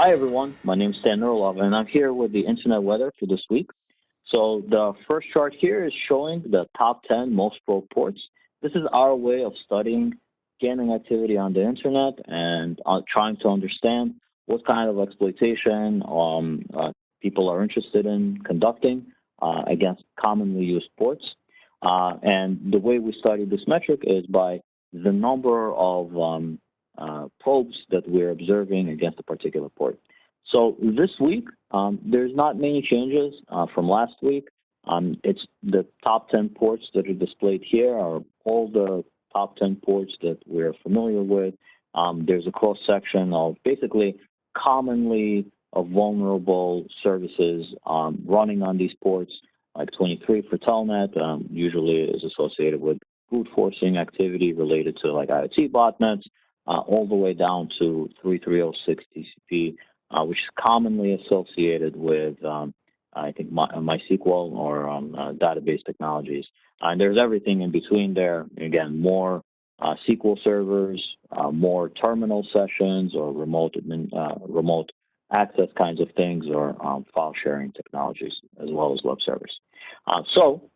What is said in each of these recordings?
Hi everyone, my name is Nurilov and I'm here with the internet weather for this week. So the first chart here is showing the top 10 most probe ports. This is our way of studying scanning activity on the internet and trying to understand what kind of exploitation people are interested in conducting against commonly used ports. And the way we study this metric is by the number of probes that we're observing against a particular port. So this week, there's not many changes from last week. It's the top 10 ports that are displayed here are all the top 10 ports that we're familiar with. There's a cross-section of basically commonly vulnerable services running on these ports, like 23 for Telnet, usually is associated with brute forcing activity related to like IoT botnets, all the way down to 3306 TCP, which is commonly associated with, I think, MySQL or database technologies. And there's everything in between there. Again, more SQL servers, more terminal sessions or remote access kinds of things, or file sharing technologies, as well as web servers. So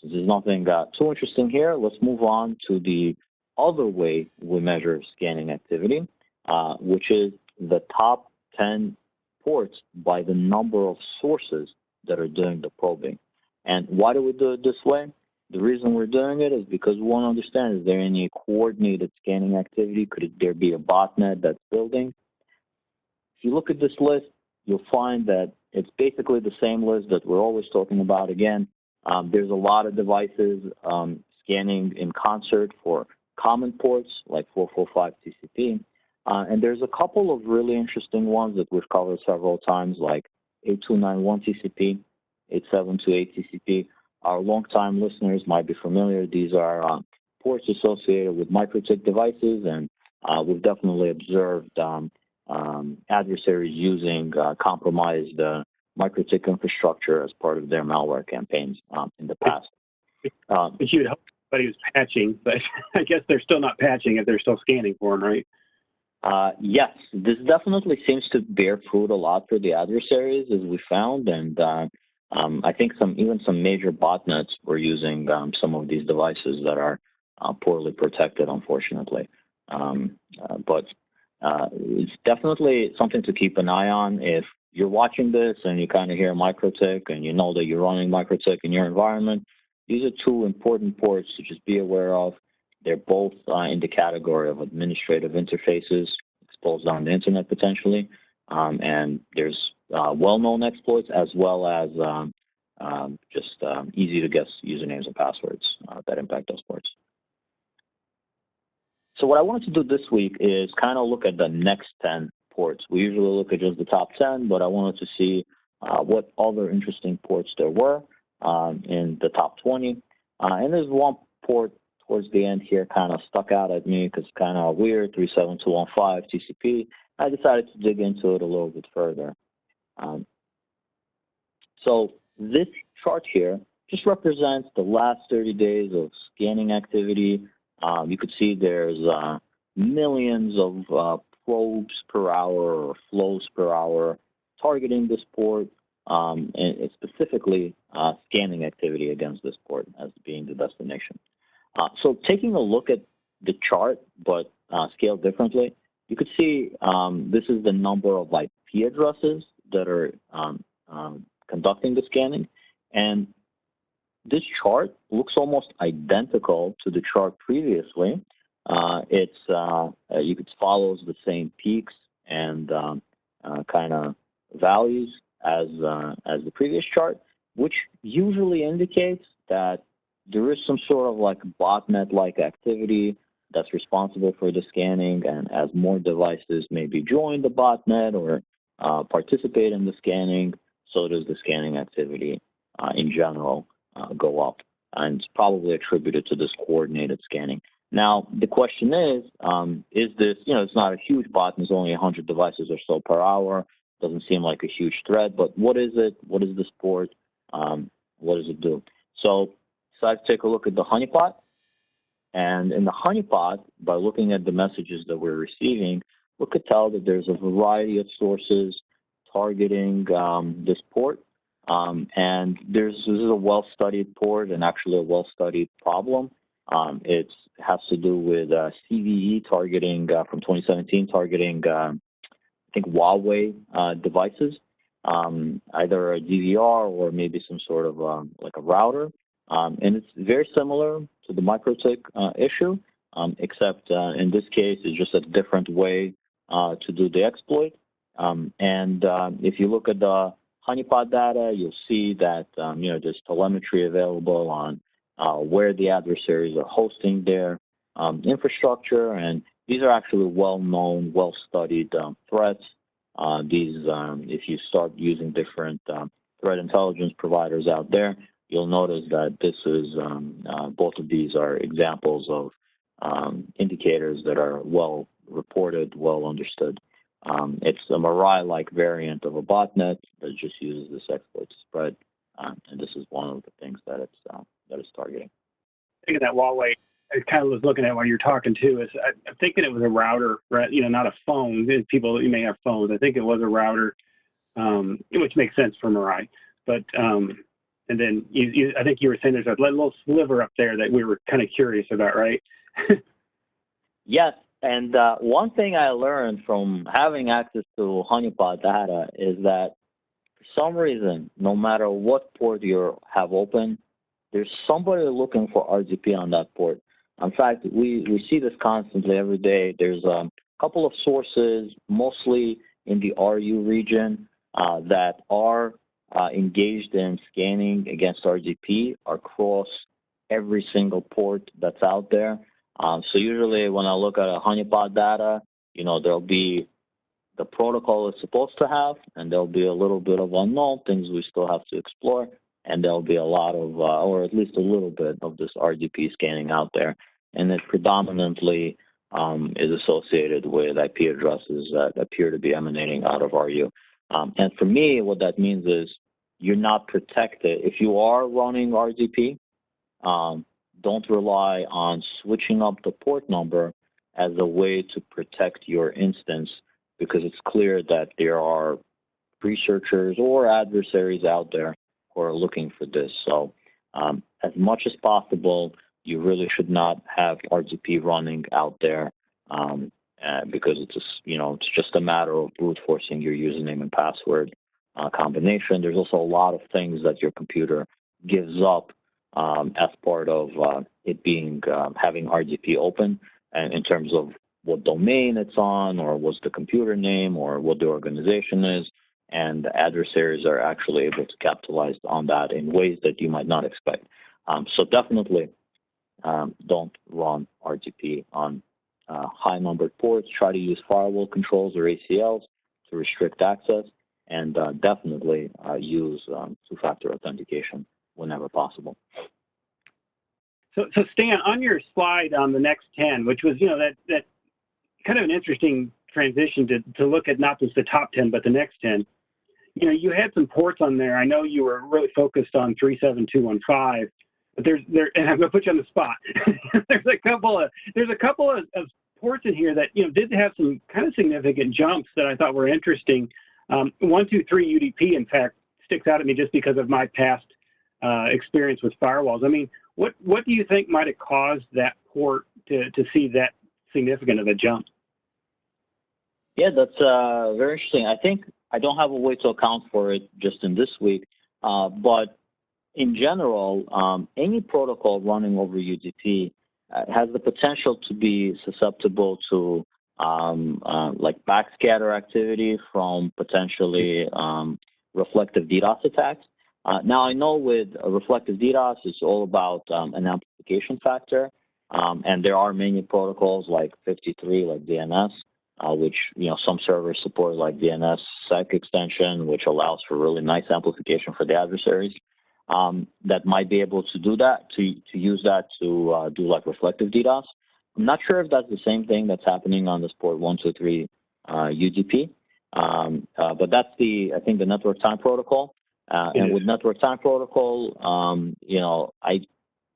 since there's nothing too interesting here, let's move on to the other way we measure scanning activity, which is the top 10 ports by the number of sources that are doing the probing. And why do we do it this way? The reason we're doing it is because we want to understand, is there any coordinated scanning activity? Could there be a botnet that's building? If you look at this list, you'll find that it's basically the same list that we're always talking about. Again, there's a lot of devices scanning in concert for common ports like 445 TCP. And there's a couple of really interesting ones that we've covered several times, like 8291 TCP, 8728 TCP. Our longtime listeners might be familiar. These are ports associated with microtik devices, and we've definitely observed adversaries using compromised microtik infrastructure as part of their malware campaigns in the past. But you'd hope somebody was patching, but I guess they're still not patching if they're still scanning for them, right? Yes, this definitely seems to bear fruit a lot for the adversaries, as we found, and I think even some major botnets were using some of these devices that are poorly protected, unfortunately. But it's definitely something to keep an eye on. If you're watching this and you kind of hear microtik and you know that you're running microtik in your environment, these are two important ports to just be aware of. They're both in the category of administrative interfaces exposed on the internet potentially, and there's well-known exploits as well as just easy-to-guess usernames and passwords that impact those ports. So what I wanted to do this week is kind of look at the next 10 ports. We usually look at just the top 10, but I wanted to see what other interesting ports there were in the top 20. And there's one port towards the end here kind of stuck out at me because it's kind of weird, 37215 TCP. I decided to dig into it a little bit further. So this chart here just represents the last 30 days of scanning activity. You could see there's millions of probes per hour or flows per hour targeting this port, and specifically scanning activity against this port as being the destination. So taking a look at the chart, but scaled differently, you could see this is the number of IP addresses that are conducting the scanning. And this chart looks almost identical to the chart previously. It follows the same peaks and kind of values as the previous chart, which usually indicates that there is some sort of like botnet-like activity that's responsible for the scanning, and as more devices maybe join the botnet or participate in the scanning, so does the scanning activity in general go up, and it's probably attributed to this coordinated scanning. Now, the question is this, it's not a huge bot, there's only 100 devices or so per hour, doesn't seem like a huge threat, but what is it? What is this port? What does it do? So decided to take a look at the honeypot, and in the honeypot, by looking at the messages that we're receiving, we could tell that there's a variety of sources targeting this port. And this is a well-studied port and actually a well-studied problem. It has to do with CVE targeting from 2017, targeting I think Huawei devices, either a DVR or maybe some sort of like a router. And it's very similar to the MikroTik issue, except in this case, it's just a different way to do the exploit. And if you look at the honeypot data, you'll see that there's telemetry available on where the adversaries are hosting their infrastructure, and these are actually well-known, well-studied threats. If you start using different threat intelligence providers out there, you'll notice that this is both of these are examples of indicators that are well reported, well understood. It's a Mirai-like variant of a botnet that just uses this exploit to spread, and this is one of the things that it's targeting. Thinking that Huawei, I kind of was looking at while you're talking too. I'm thinking it was a router, right? Not a phone. People, you may have phones. I think it was a router, which makes sense for Mirai. But and then I think you were saying there's a little sliver up there that we were kind of curious about, right? Yes. And one thing I learned from having access to honeypot data is that for some reason, no matter what port you have open, there's somebody looking for RDP on that port. In fact, we see this constantly every day. There's a couple of sources, mostly in the RU region, that are engaged in scanning against RDP across every single port that's out there. So usually when I look at a honeypot data, there'll be the protocol it's supposed to have, and there'll be a little bit of unknown things we still have to explore, and there'll be a lot of, or at least a little bit of this RDP scanning out there. And it predominantly is associated with IP addresses that appear to be emanating out of RU. And for me, what that means is you're not protected. If you are running RDP, don't rely on switching up the port number as a way to protect your instance, because it's clear that there are researchers or adversaries out there who are looking for this. So as much as possible, you really should not have RDP running out there because it's just a matter of brute forcing your username and password combination. There's also a lot of things that your computer gives up as part of it being having RDP open, and in terms of what domain it's on, or what's the computer name, or what the organization is, and the adversaries are actually able to capitalize on that in ways that you might not expect. So definitely don't run RDP on high-numbered ports. Try to use firewall controls or ACLs to restrict access, and definitely use two-factor authentication whenever possible. So Stan, on your slide on the next 10, which was, that kind of an interesting transition to look at not just the top 10, but the next 10. You had some ports on there. I know you were really focused on 37215, but and I'm going to put you on the spot. there's a couple of ports in here that, did have some kind of significant jumps that I thought were interesting. 123 UDP, in fact, sticks out at me just because of my past experience with firewalls. I mean, what do you think might have caused that port to see that significant of a jump? Yeah, that's very interesting. I think I don't have a way to account for it just in this week, but in general, any protocol running over UDP has the potential to be susceptible to like backscatter activity from potentially reflective DDoS attacks. Now, I know with reflective DDoS, it's all about an amplification factor, and there are many protocols like 53, like DNS, which some servers support, like DNS sec extension, which allows for really nice amplification for the adversaries. That might be able to do that, to use that to do like reflective DDoS. I'm not sure if that's the same thing that's happening on this port 123 UDP, but that's I think the network time protocol. And with network time protocol, I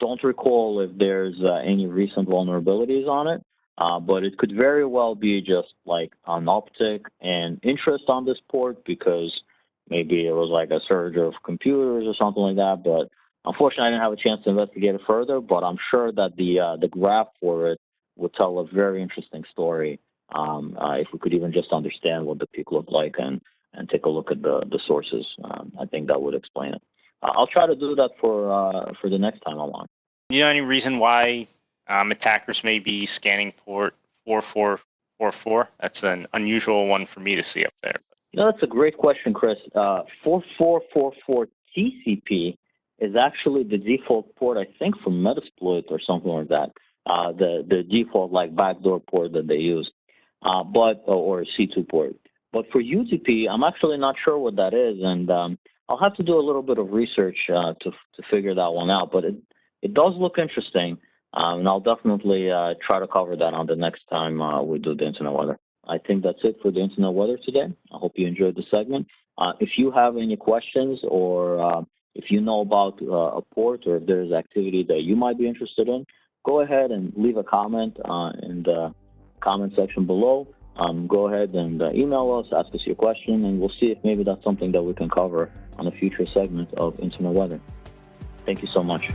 don't recall if there's any recent vulnerabilities on it. but it could very well be just like an uptick and interest on this port because maybe it was like a surge of computers or something like that. But unfortunately, I didn't have a chance to investigate it further. But I'm sure that the graph for it would tell a very interesting story if we could even just understand what the peak looked like and take a look at the sources. I think that would explain it. I'll try to do that for the next time I'm on. You know any reason why attackers may be scanning port 4444? That's an unusual one for me to see up there. You know, that's a great question, Chris. 4444 TCP is actually the default port, I think, for Metasploit or something like that. The default like backdoor port that they use, or C2 port. But for UDP, I'm actually not sure what that is, and I'll have to do a little bit of research to figure that one out. But it does look interesting, and I'll definitely try to cover that on the next time we do the internet weather. I think that's it for the internet weather today. I hope you enjoyed the segment. If you have any questions or if you know about a port or if there's activity that you might be interested in, go ahead and leave a comment in the comment section below. Go ahead and email us, ask us your question, and we'll see if maybe that's something that we can cover on a future segment of Internet Weather. Thank you so much.